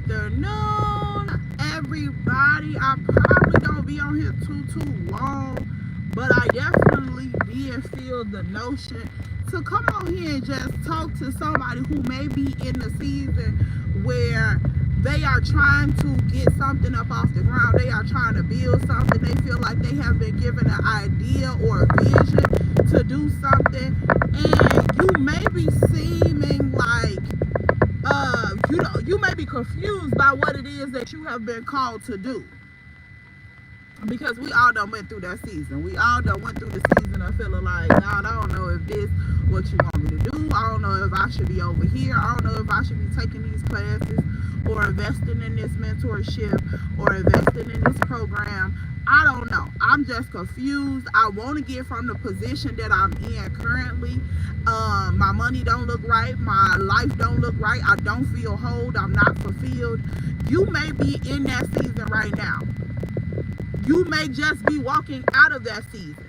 afternoon, everybody. I probably don't be on here too long, but I definitely did feel the notion to come on here and just talk to somebody who may be in the season where they are trying to get something up off the ground. They are trying to build something. They feel like they have been given an idea or a vision to do something, and you may be seeming like you may be confused by what it is that you have been called to do, because we all done went through that season. We all done went through the season of feeling like, God, I don't know if this what you want me to do. I don't know if I should be over here. I don't know if I should be taking these classes or investing in this mentorship or investing in this program. I don't know. I'm just confused. I want to get from the position that I'm in currently. My money don't look right. My life don't look right. I don't feel whole. I'm not fulfilled. You may be in that season right now. You may just be walking out of that season.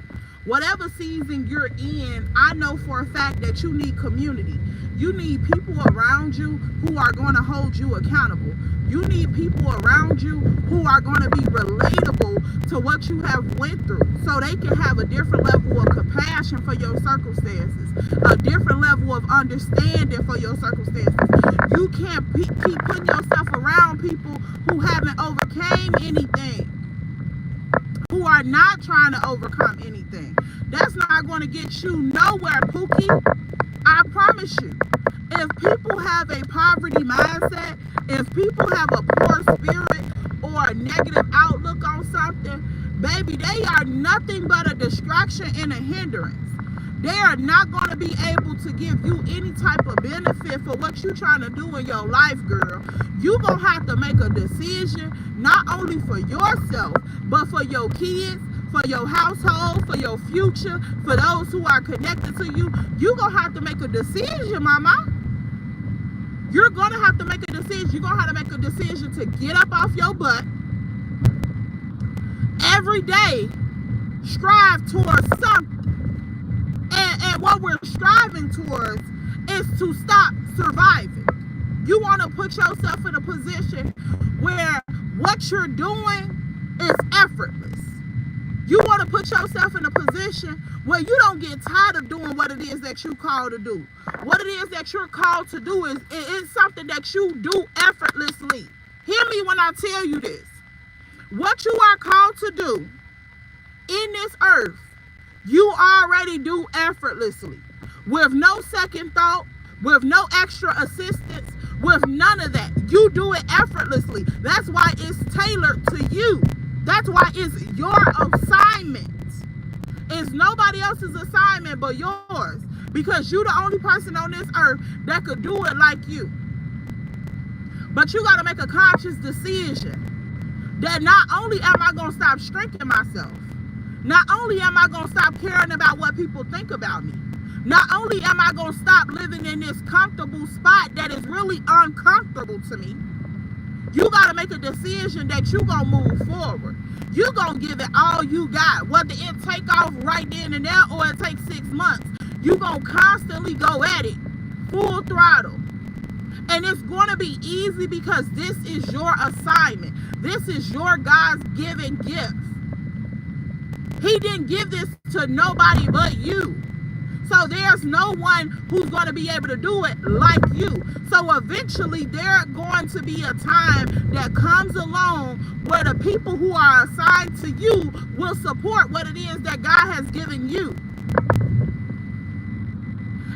Whatever season you're in, I know for a fact that you need community. You need people around you who are going to hold you accountable. You need people around you who are going to be relatable to what you have went through, so they can have a different level of compassion for your circumstances, a different level of understanding for your circumstances. You can't keep putting yourself around people who haven't overcame anything, who are not trying to overcome anything. That's not going to get you nowhere, Pookie. I promise you. If people have a poverty mindset, if people have a poor spirit or a negative outlook on something, baby, they are nothing but a distraction and a hindrance. They are not going to be able to give you any type of benefit for what you're trying to do in your life, girl. You're going to have to make a decision, not only for yourself, but for your kids, for your household, for your future, for those who are connected to you. You're going to have to make a decision, mama. You're going to have to make a decision. You're going to have to make a decision to get up off your butt. Every day, strive towards something. And what we're striving towards is to stop surviving. You want to put yourself in a position where what you're doing is effortless. You want to put yourself in a position where you don't get tired of doing what it is that you're called to do. What it is that you're called to do is something that you do effortlessly. Hear me when I tell you this. What you are called to do in this earth, you already do effortlessly, with no second thought, with no extra assistance, with none of that. You do it effortlessly. That's why it's tailored to you. That's why it's your assignment. It's nobody else's assignment but yours, because you're the only person on this earth that could do it like you. But you got to make a conscious decision that not only am I going to stop shrinking myself, not only am I going to stop caring about what people think about me, not only am I going to stop living in this comfortable spot that is really uncomfortable to me, you got to make a decision that you're going to move forward. You're going to give it all you got, whether it take off right then and there or it takes 6 months. You're going to constantly go at it, full throttle. And it's going to be easy because this is your assignment. This is your God's given gift. He didn't give this to nobody but you. So there's no one who's going to be able to do it like you. So eventually there's going to be a time that comes along where the people who are assigned to you will support what it is that God has given you.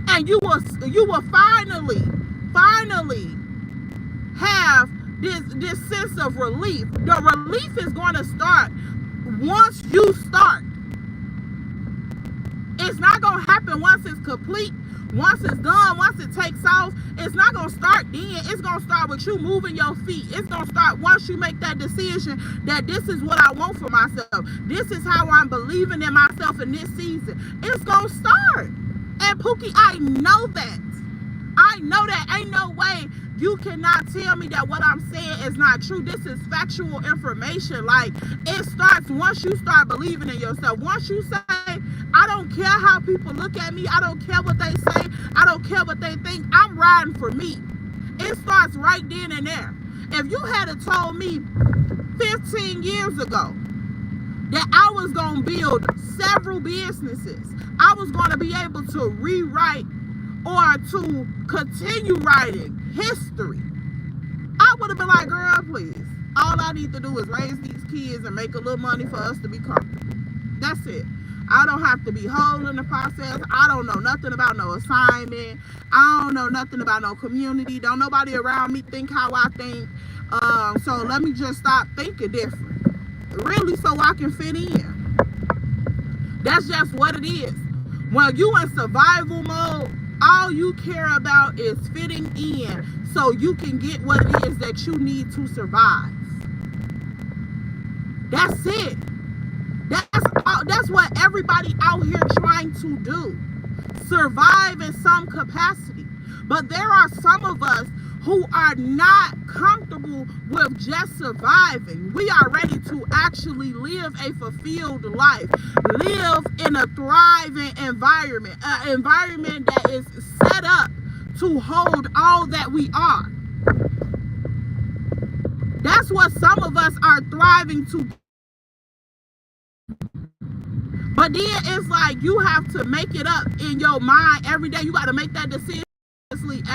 And you will finally have this sense of relief. The relief is going to start once you start. It's not going to happen once it's complete, once it's done, once it takes off. It's not going to start then. It's going to start with you moving your feet. It's going to start once you make that decision that this is what I want for myself. This is how I'm believing in myself in this season. It's going to start. And Pookie, I know that. I know that. Ain't no way you cannot tell me that what I'm saying is not true. This is factual information. Like, it starts once you start believing in yourself. Once you say, I don't care how people look at me. I don't care what they say. I don't care what they think. I'm riding for me. It starts right then and there. If you had told me 15 years ago that I was going to build several businesses, I was going to be able to rewrite or to continue writing history, I would have been like, girl, please. All I need to do is raise these kids and make a little money for us to be comfortable. That's it. I don't have to be whole in the process. I don't know nothing about no assignment. I don't know nothing about no community. Don't nobody around me think how I think. So let me just stop thinking different. Really, so I can fit in. That's just what it is. When you in survival mode, all you care about is fitting in so you can get what it is that you need to survive. That's it. That's what everybody out here trying to do. Survive in some capacity. But there are some of us who are not comfortable with just surviving. We are ready to actually live a fulfilled life. Live in a thriving environment. An environment that is set up to hold all that we are. That's what some of us are thriving to. But then it's like you have to make it up in your mind every day. You got to make that decision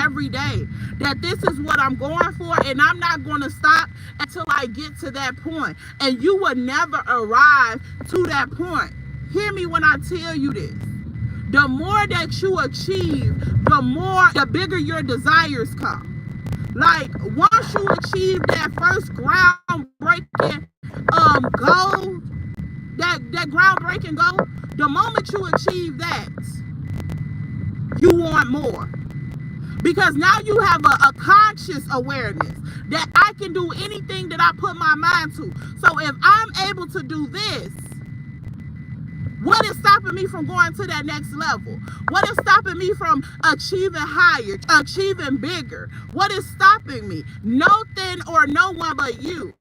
every day that this is what I'm going for, and I'm not going to stop until I get to that point. And you will never arrive to that point. Hear me when I tell you this. The more that you achieve, the bigger your desires come. Like, once you achieve that first groundbreaking goal, that groundbreaking goal, the moment you achieve that, you want more. Because now you have a conscious awareness that I can do anything that I put my mind to. So if I'm able to do this, what is stopping me from going to that next level? What is stopping me from achieving higher, achieving bigger? What is stopping me? Nothing or no one but you.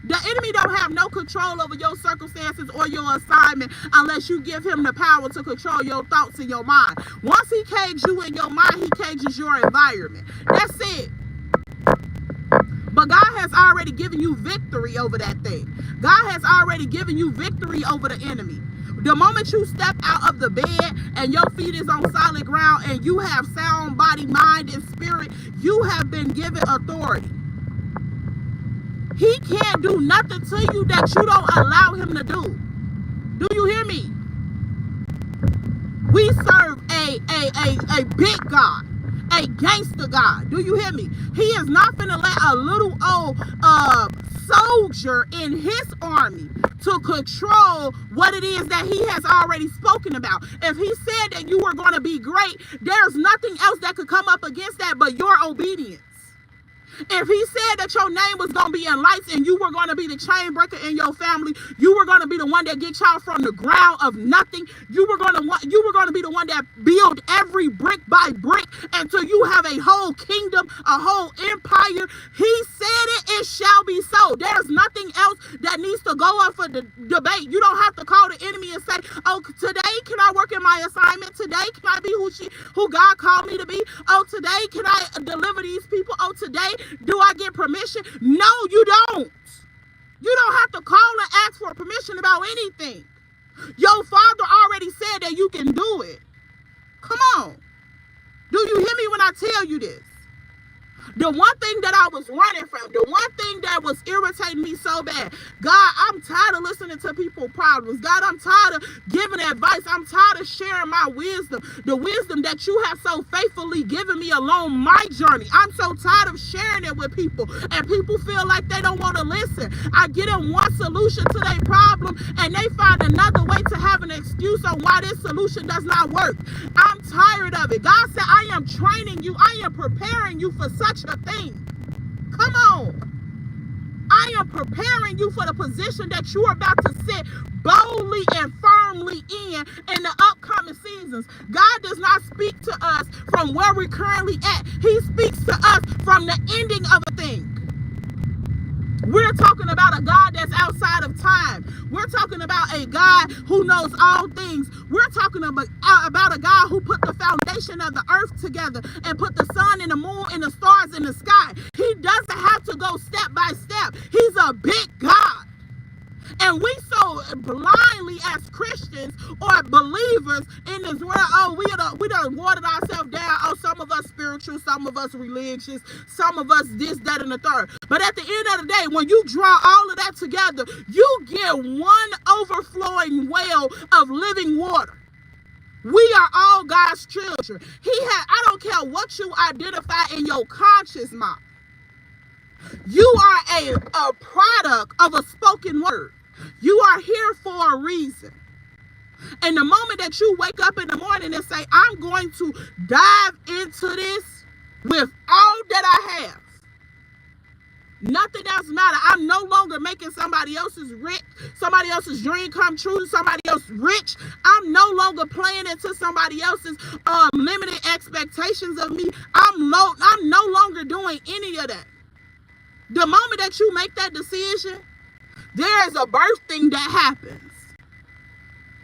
The enemy don't have no control over your circumstances or your assignment unless you give him the power to control your thoughts in your mind. Once he cages you in your mind, he cages your environment. That's it. But God has already given you victory over that thing. God has already given you victory over the enemy. The moment you step out of the bed and your feet is on solid ground and you have sound body, mind, and spirit, you have been given authority. He can't do nothing to you that you don't allow him to do. Do you hear me? We serve a big God, a gangster God. Do you hear me? He is not finna let a little old soldier in his army to control what it is that he has already spoken about. If he said that you were going to be great, there's nothing else that could come up against that but your obedience. If he said that your name was going to be in lights and you were going to be the chain breaker in your family, you were going to be the one that gets y'all from the ground of nothing. You were going to be the one that build every brick by brick until you have a whole kingdom, a whole empire. He said it, it shall be so. There's nothing else that needs to go up for the debate. You don't have to call the enemy and say, oh, today can I work in my assignment? Today can I be who God called me to be? Oh, today can I deliver these people? Oh, today do I get permission? No, you don't. You don't have to call and ask for permission about anything. Your father already said that you can do it. Come on. Do you hear me when I tell you this? The one thing that I was running from, the one thing that was irritating me so bad, God, I'm tired of listening to people's problems. God, I'm tired of giving advice. I'm tired of sharing my wisdom, the wisdom that you have so faithfully given me along my journey. I'm so tired of sharing it with people, and people feel like they don't want to listen. I get them one solution to their problem, and they find another way to have an excuse on why this solution does not work. I'm tired of it. God said, I am training you. I am preparing you for such a thing. Come on. I am preparing you for the position that you are about to sit boldly and firmly in the upcoming seasons. God does not speak to us from where we're currently at. He speaks to us from the ending of a thing. We're talking about a God that's outside of time. We're talking about a God who knows all things. We're talking about a God who put the foundation of the earth together and put the sun and the moon and the stars in the sky. He doesn't have to go step by step. He's a big God. And we so blindly as Christians or believers in this world, oh, we done watered ourselves down. Oh, some of us spiritual, some of us religious, some of us this, that, and the third. But at the end of the day, when you draw all of that together, you get one overflowing well of living water. We are all God's children. I don't care what you identify in your conscious mind. You are a product of a spoken word. You are here for a reason. And the moment that you wake up in the morning and say, I'm going to dive into this with all that I have, nothing else matters. I'm no longer making somebody else's dream come true, somebody else rich. I'm no longer playing into somebody else's limited expectations of me. I'm no longer doing any of that. The moment that you make that decision, there is a birthing that happens.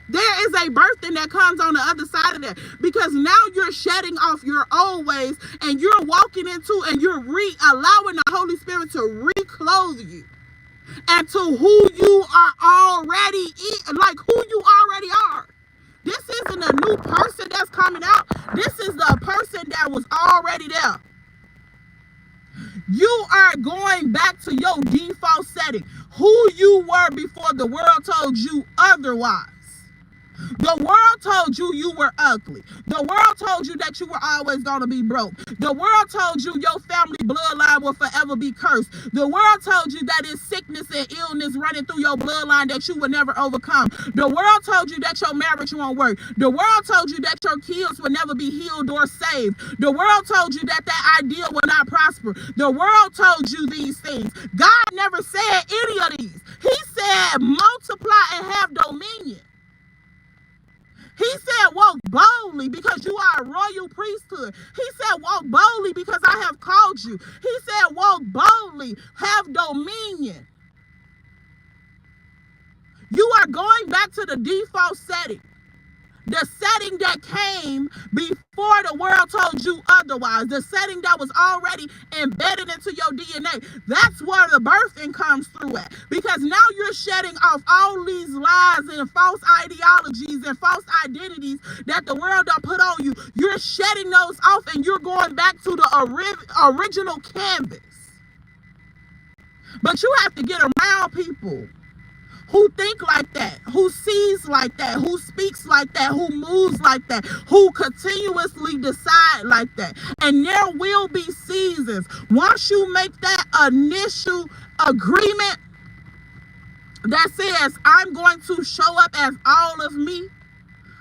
There is a birthing that comes on the other side of that, because now you're shedding off your old ways and you're walking into and you're allowing the Holy Spirit to reclothe you and to who you are already, like who you already are. This isn't a new person that's coming out. This is the person that was already there. You are going back to your default setting, who you were before the world told you otherwise. The world told you you were ugly. The world told you that you were always going to be broke. The world told you your family bloodline will forever be cursed. The world told you that it's sickness and illness running through your bloodline that you will never overcome. The world told you that your marriage won't work. The world told you that your kids will never be healed or saved. The world told you that ideal will not prosper. The world told you these things. God never said any of these. He said multiply and have dominion. He said, walk boldly because you are a royal priesthood. He said, walk boldly because I have called you. He said, walk boldly, have dominion. You are going back to the default setting. The setting that came before the world told you otherwise. The setting that was already embedded into your DNA. That's where the birthing comes through at. Because now you're shedding off all these lies and false ideologies and false identities that the world done put on you. You're shedding those off and you're going back to the original canvas. But you have to get around people who think like that, who sees like that, who speaks like that, who moves like that, who continuously decide like that. And there will be seasons. Once you make that initial agreement that says, I'm going to show up as all of me,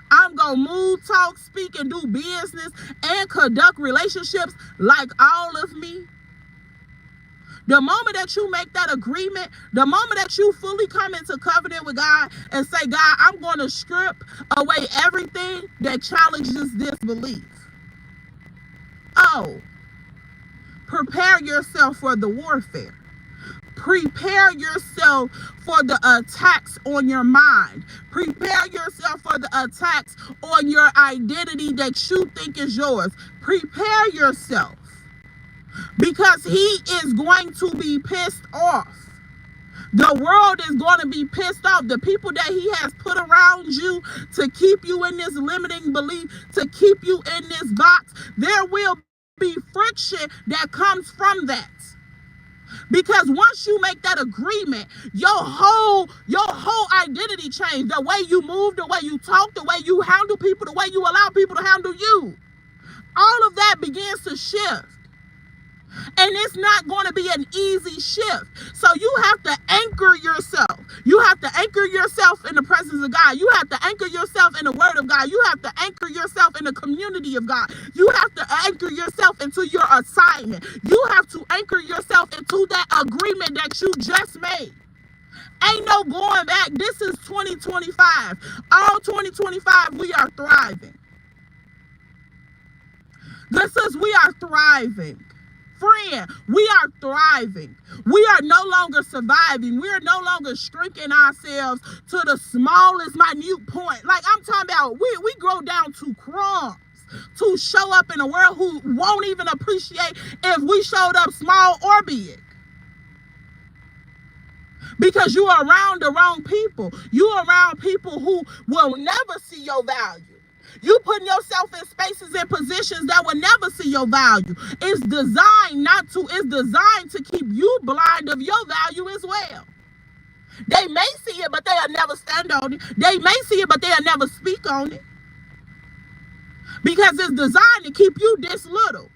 I'm going to move, talk, speak, and do business and conduct relationships like all of me. The moment that you make that agreement, the moment that you fully come into covenant with God and say, God, I'm going to strip away everything that challenges this belief. Oh, prepare yourself for the warfare. Prepare yourself for the attacks on your mind. Prepare yourself for the attacks on your identity that you think is yours. Prepare yourself. Because he is going to be pissed off. The world is going to be pissed off. The people that he has put around you to keep you in this limiting belief, to keep you in this box, there will be friction that comes from that. Because once you make that agreement, your whole identity changed. The way you move, the way you talk, the way you handle people, the way you allow people to handle you. All of that begins to shift. And it's not going to be an easy shift. So you have to anchor yourself. You have to anchor yourself in the presence of God. You have to anchor yourself in the word of God. You have to anchor yourself in the community of God. You have to anchor yourself into your assignment. You have to anchor yourself into that agreement that you just made. Ain't no going back. This is 2025. All 2025, we are thriving. We are thriving. Friend, we are thriving. We are no longer surviving. We are no longer shrinking ourselves to the smallest minute point. Like I'm talking about, we grow down to crumbs to show up in a world who won't even appreciate if we showed up small or big. because you are around the wrong people. You are around people who will never see your value. You putting yourself in spaces and positions that will never see your value. It's designed it's designed to keep you blind of your value as well. They may see it, but they'll never stand on it. They may see it, but they'll never speak on it. Because it's designed to keep you this little.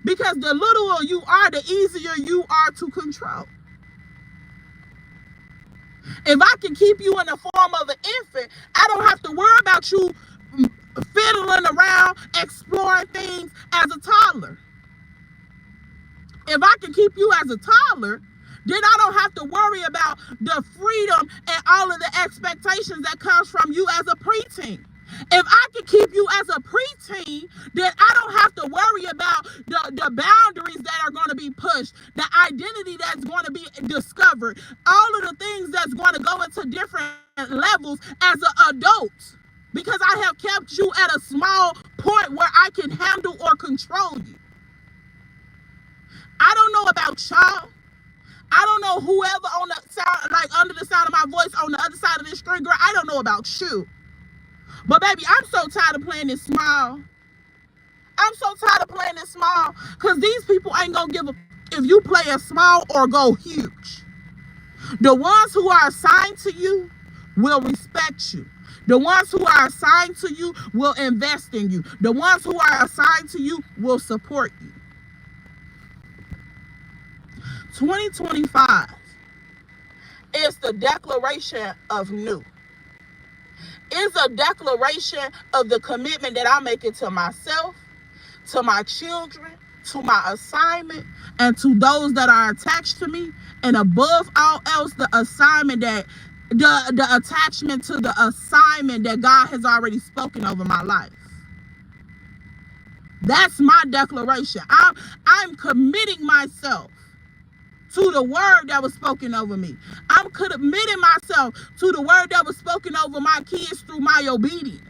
Because the littler you are, the easier you are to control. If I can keep you in the form of an infant, I don't have to worry about you fiddling around, exploring things as a toddler. If I can keep you as a toddler, then I don't have to worry about the freedom and all of the expectations that comes from you as a preteen. If I can keep you as a preteen, then I don't have to worry about the boundaries that are going to be pushed, the identity that's going to be discovered, all of the things that's going to go into different levels as an adult. Because I have kept you at a small point where I can handle or control you. I don't know about y'all. I don't know whoever on the sound, like under the sound of my voice on the other side of this string, girl. I don't know about you. But baby, I'm so tired of playing this small. I'm so tired of playing this small. Because these people ain't going to give a if you play a small or go huge. The ones who are assigned to you will respect you. The ones who are assigned to you will invest in you. The ones who are assigned to you will support you. 2025 is the declaration of new. It's a declaration of the commitment that I'm making to myself, to my children, to my assignment, and to those that are attached to me. And above all else, the assignment that the attachment to the assignment that God has already spoken over my life. That's my declaration. I'm committing myself to the word that was spoken over me. I'm committing myself to the word that was spoken over my kids through my obedience.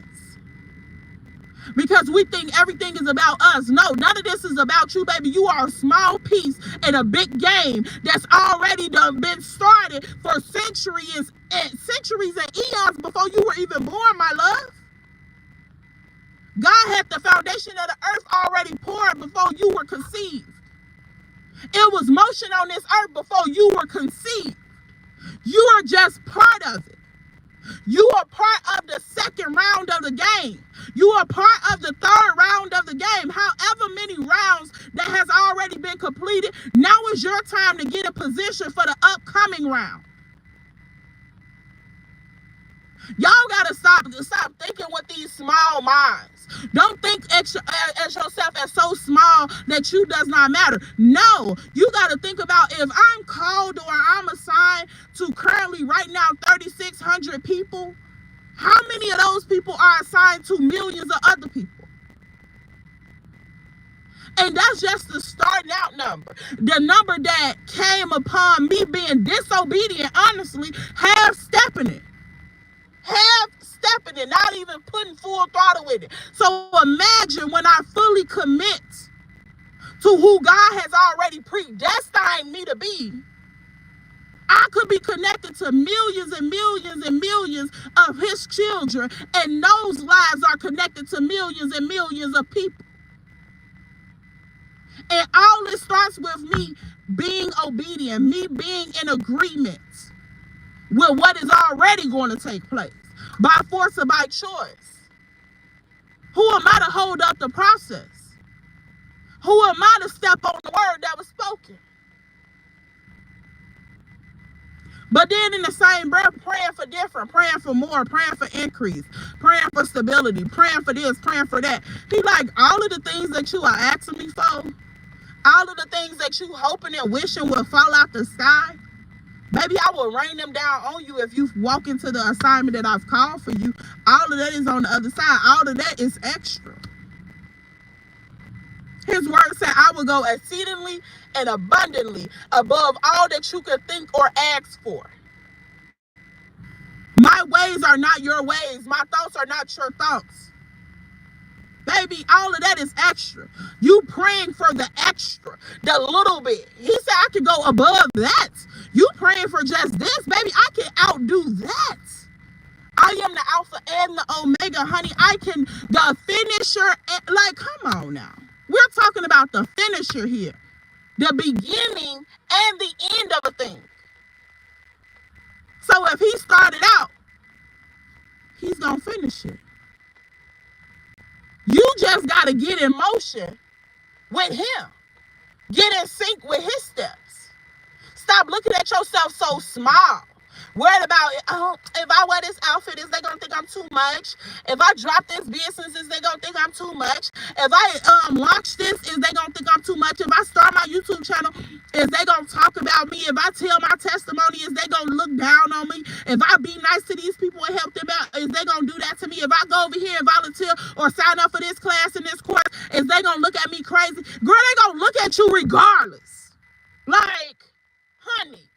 Because we think everything is about us. No, none of this is about you, baby. You are a small piece in a big game that's already been started for centuries and eons before you were even born, my love. God had the foundation of the earth already poured before you were conceived. It was motion on this earth before you were conceived. You are just part of it. You are part of the second round of the game. You are part of the third round of the game. However many rounds that has already been completed, now is your time to get in position for the upcoming round. Y'all gotta stop thinking with these small minds. Don't think as yourself as so small that you does not matter. No, you gotta think about if I'm called or I'm assigned to currently right now 3,600 people, how many of those people are assigned to millions of other people? And that's just the starting out number. The number that came upon me being disobedient, honestly, half-stepping it. Half-stepping it, not even putting full throttle with it. So imagine when I fully commit to who God has already predestined me to be, I could be connected to millions and millions and millions of his children, and those lives are connected to millions and millions of people. And all it starts with me being obedient, me being in agreement with what is already going to take place by force or by choice. Who am I to hold up the process? Who am I to step on the word that was spoken? But then in the same breath, praying for different, praying for more, praying for increase, praying for stability, praying for this, praying for that. He like, all of the things that you are asking me for, all of the things that you hoping and wishing will fall out the sky, baby, I will rain them down on you if you walk into the assignment that I've called for you. All of that is on the other side. All of that is extra. His word said, I will go exceedingly and abundantly above all that you could think or ask for. My ways are not your ways. My thoughts are not your thoughts. Baby, all of that is extra. You praying for the extra, the little bit. He said I could go above that. You praying for just this, baby? I can outdo that. I am the Alpha and the Omega, honey. I can, the finisher. Like, come on now. We're talking about the finisher here. The beginning and the end of a thing. So if he started out, he's going to finish it. You just got to get in motion with him. Get in sync with his steps. Stop looking at yourself so small. Worried about, oh, if I wear this outfit, is they going to think I'm too much? If I drop this business, is they going to think I'm too much? If I launch this, is they going to think I'm too much? If I start my YouTube channel, is they going to talk about me? If I tell my testimony, is they going to look down on me? If I be nice to these people and help them out, is they going to do that to me? If I go over here and volunteer or sign up for this class and this course, is they going to look at me crazy? Girl, they going to look at you regardless. Like, honey.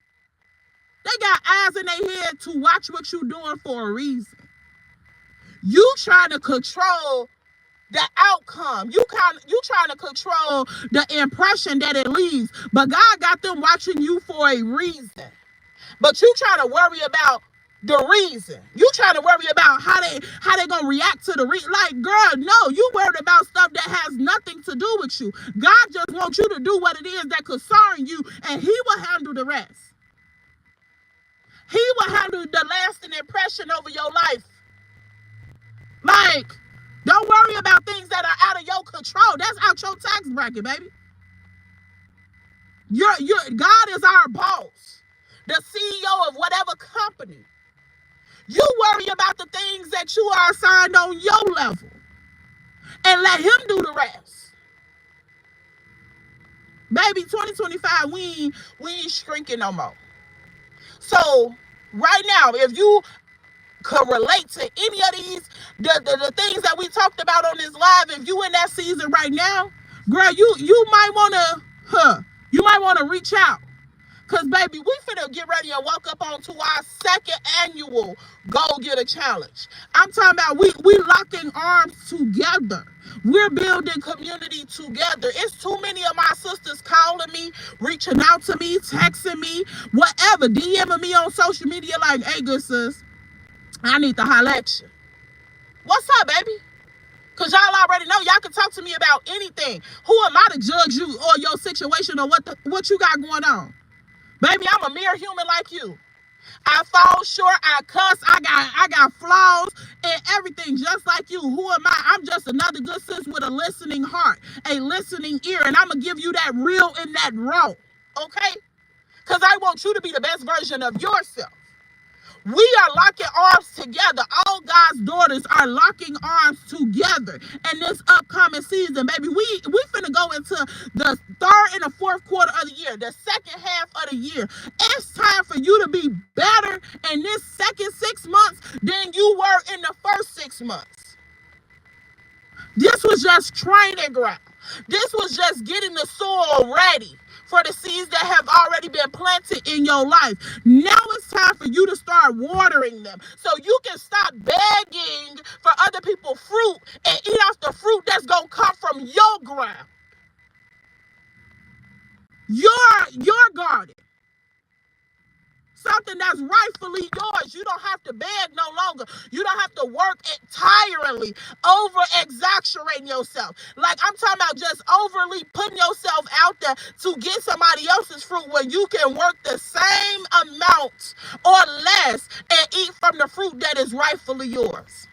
They got eyes in their head to watch what you're doing for a reason. You trying to control the outcome. You trying to control the impression that it leaves. But God got them watching you for a reason. But you trying to worry about the reason. You trying to worry about how they gonna react to the like, girl, no, you worried about stuff that has nothing to do with you. God just wants you to do what it is that concerns you, and he will handle the rest. He will handle the lasting impression over your life. Like, don't worry about things that are out of your control. That's out your tax bracket, baby. God is our boss, the CEO of whatever company. You worry about the things that you are assigned on your level and let him do the rest. Baby, 2025, we ain't shrinking no more. So right now, if you could relate to any of these, the things that we talked about on this live, if you in that season right now, girl, you might want to reach out. Because, baby, we finna get ready and walk up onto our second annual Go Get a Challenge. I'm talking about we locking arms together. We're building community together. It's too many of my sisters calling me, reaching out to me, texting me, whatever, DMing me on social media like, hey, good sis, I need to holler at you. What's up, baby? Because y'all already know y'all can talk to me about anything. Who am I to judge you or your situation or what you got going on? Baby, I'm a mere human like you. I fall short, I cuss, I got flaws and everything just like you. Who am I? I'm just another good sis with a listening heart, a listening ear, and I'm going to give you that real and that raw, okay? Because I want you to be the best version of yourself. We are locking arms together. All God's daughters are locking arms together in this upcoming season, baby. We finna go into the third and the fourth quarter of the year, the second half of the year. It's time for you to be better in this second 6 months than you were in the first 6 months. This was just training ground. This was just getting the soil ready for the seeds that have already been planted in your life. Now it's time for you to start watering them so you can stop begging for other people's fruit and eat off the fruit that's going to come from your ground. Your garden. Something that's rightfully yours. You don't have to beg no longer. You don't have to work entirely over exaggerating yourself. Like, I'm talking about just overly putting yourself out there to get somebody else's fruit when you can work the same amount or less and eat from the fruit that is rightfully yours.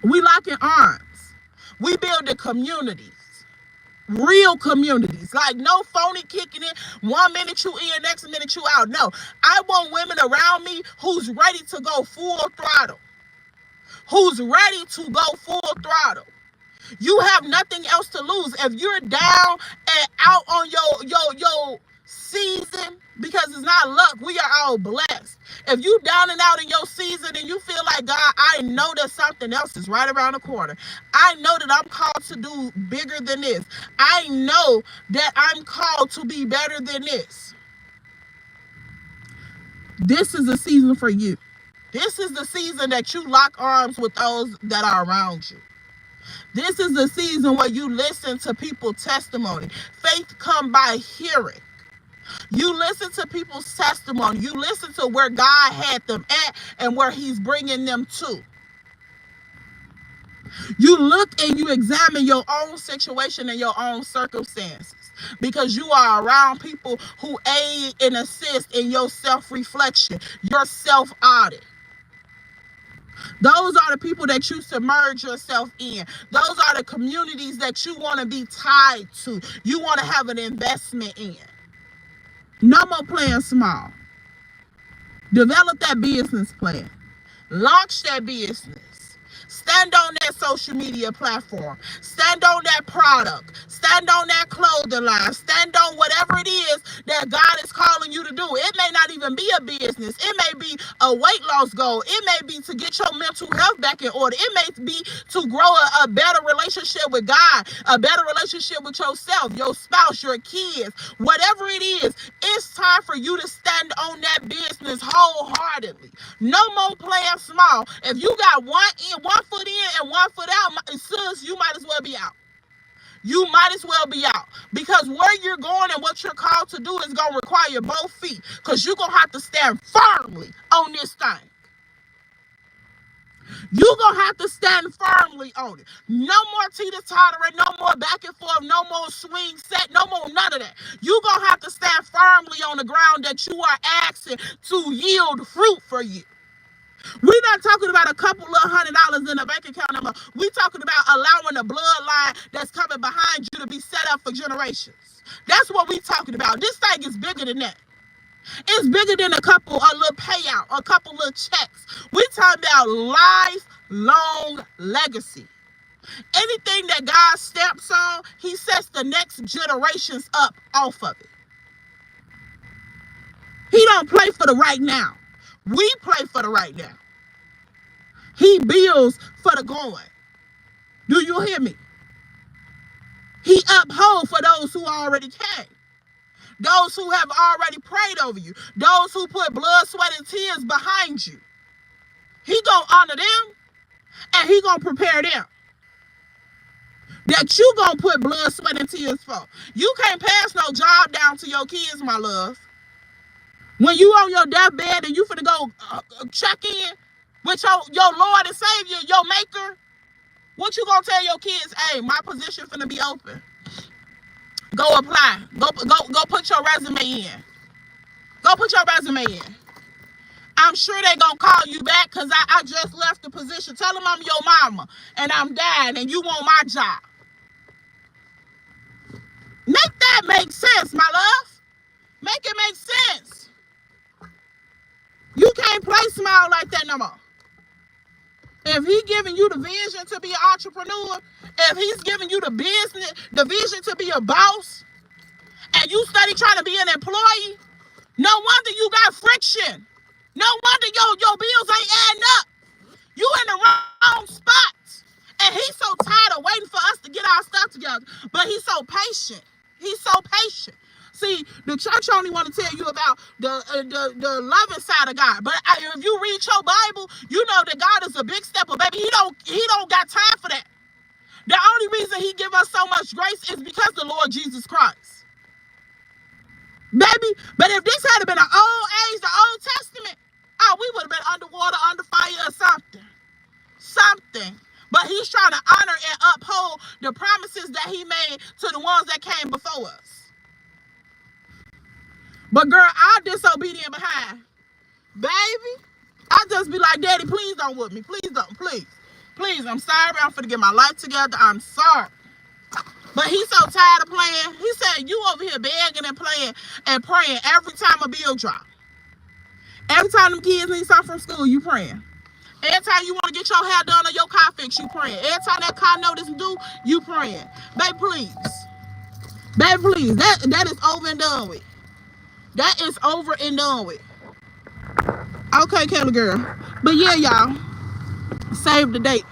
We locking arms. We building communities. Real communities, like no phony kicking in. 1 minute you in, next minute you out. No, I want women around me who's ready to go full throttle. Who's ready to go full throttle. You have nothing else to lose. If you're down and out on your season, because it's not luck, we are all blessed. If you down and out in your season and you feel like, God, I know that something else is right around the corner. I know that I'm called to do bigger than this. I know that I'm called to be better than this. This is the season for you. This is the season that you lock arms with those that are around you. This is the season where you listen to people's testimony. Faith come by hearing. You listen to people's testimony. You listen to where God had them at and where he's bringing them to. You look and you examine your own situation and your own circumstances, because you are around people who aid and assist in your self-reflection, your self-audit. Those are the people that you submerge yourself in. Those are the communities that you want to be tied to. You want to have an investment in. No more playing small. Develop that business plan. Launch that business. Stand on that social media platform. Stand on that product. Stand on that clothing line. Stand on whatever it is that God is calling you to do. It may not even be a business. It may be a weight loss goal. It may be to get your mental health back in order. It may be to grow a better relationship with God, a better relationship with yourself, your spouse, your kids, whatever it is. It's time for you to stand on that business wholeheartedly. No more playing small. If you got one foot in and 1 foot out, sis, you might as well be out. You might as well be out, because where you're going and what you're called to do is going to require both feet, because you're going to have to stand firmly on this thing. You're going to have to stand firmly on it. No more teeter-tottering, no more back and forth, no more swing set, no more none of that. You're going to have to stand firmly on the ground that you are asking to yield fruit for you. We're not talking about a couple of $100 in a bank account number. We're talking about allowing the bloodline that's coming behind you to be set up for generations. That's what we're talking about. This thing is bigger than that. It's bigger than a little payout, a couple of checks. We're talking about lifelong legacy. Anything that God stamps on, he sets the next generations up off of it. He don't play for the right now. We play for the right now. He builds for the going. Do you hear me? He upholds for those who already came. Those who have already prayed over you. Those who put blood, sweat, and tears behind you. He gonna honor them, and he gonna prepare them. That you gonna put blood, sweat, and tears for. You can't pass no job down to your kids, my love. When you on your deathbed and you finna go check in with your Lord and Savior, your maker, what you gonna tell your kids? Hey, my position finna be open. Go apply. Go put your resume in. Go put your resume in. I'm sure they gonna call you back, because I just left the position. Tell them I'm your mama and I'm dying and you want my job. Make that make sense, my love. Make it make sense. You can't play small like that no more. If he's giving you the vision to be an entrepreneur, if he's giving you the vision to be a boss, and you steady trying to be an employee, no wonder you got friction. No wonder your bills ain't adding up. You in the wrong spots. And he's so tired of waiting for us to get our stuff together. But he's so patient. He's so patient. See, the church only want to tell you about the loving side of God. But if you read your Bible, you know that God is a big stepper, baby. He don't got time for that. The only reason he give us so much grace is because the Lord Jesus Christ. Baby, but if this had been an old age, the Old Testament, we would have been underwater, under fire, or something. Something. But he's trying to honor and uphold the promises that he made to the ones that came before us. But girl, I'm disobedient behind. Baby, I just be like, Daddy, please don't whip me. Please don't. Please. Please, I'm sorry. I'm finna get my life together. I'm sorry. But he's so tired of playing. He said, you over here begging and playing and praying every time a bill drop. Every time them kids need something from school, you praying. Every time you want to get your hair done or your car fixed, you praying. Every time that car notice due, you praying. Baby, please. Baby, please. That is over and done with. That is over and done with. Okay, Kelly girl. But yeah, y'all. Save the date.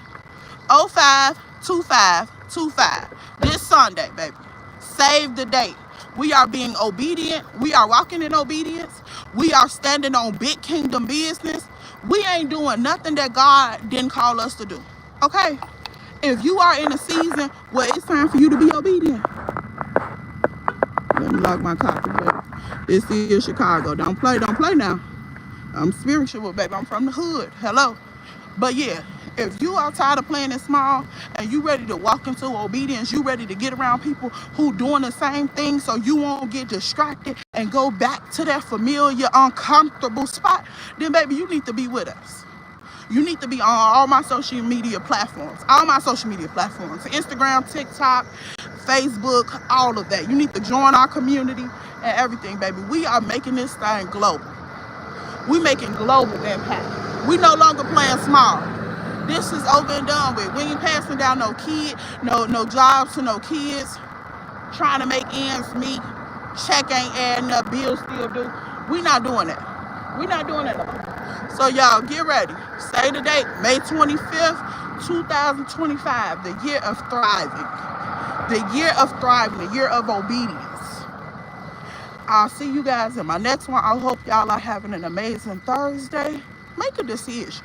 05/25/25. This Sunday, baby. Save the date. We are being obedient. We are walking in obedience. We are standing on big kingdom business. We ain't doing nothing that God didn't call us to do. Okay? If you are in a season where it's time for you to be obedient, let me lock my copy, but this is Chicago. Don't play now. I'm spiritual, baby. I'm from the hood. Hello. But yeah, if you are tired of playing it small and you ready to walk into obedience, you ready to get around people who doing the same thing so you won't get distracted and go back to that familiar, uncomfortable spot, then baby, you need to be with us. You need to be on all my social media platforms. Instagram, TikTok, Facebook, all of that. You need to join our community and everything, baby. We are making this thing global. We making global impact. We no longer playing small. This is over and done with. We ain't passing down no jobs to no kids, trying to make ends meet. Check ain't adding up, bills still due. We not doing that. We not doing that. So y'all get ready. Say the date, May 25th, 2025, the year of thriving. The year of thriving, the year of obedience. I'll see you guys in my next one. I hope y'all are having an amazing Thursday. Make a decision.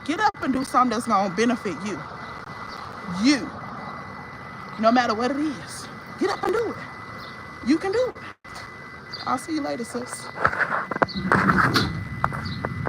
Get up and do something that's going to benefit you. You. No matter what it is. Get up and do it. You can do it. I'll see you later, sis.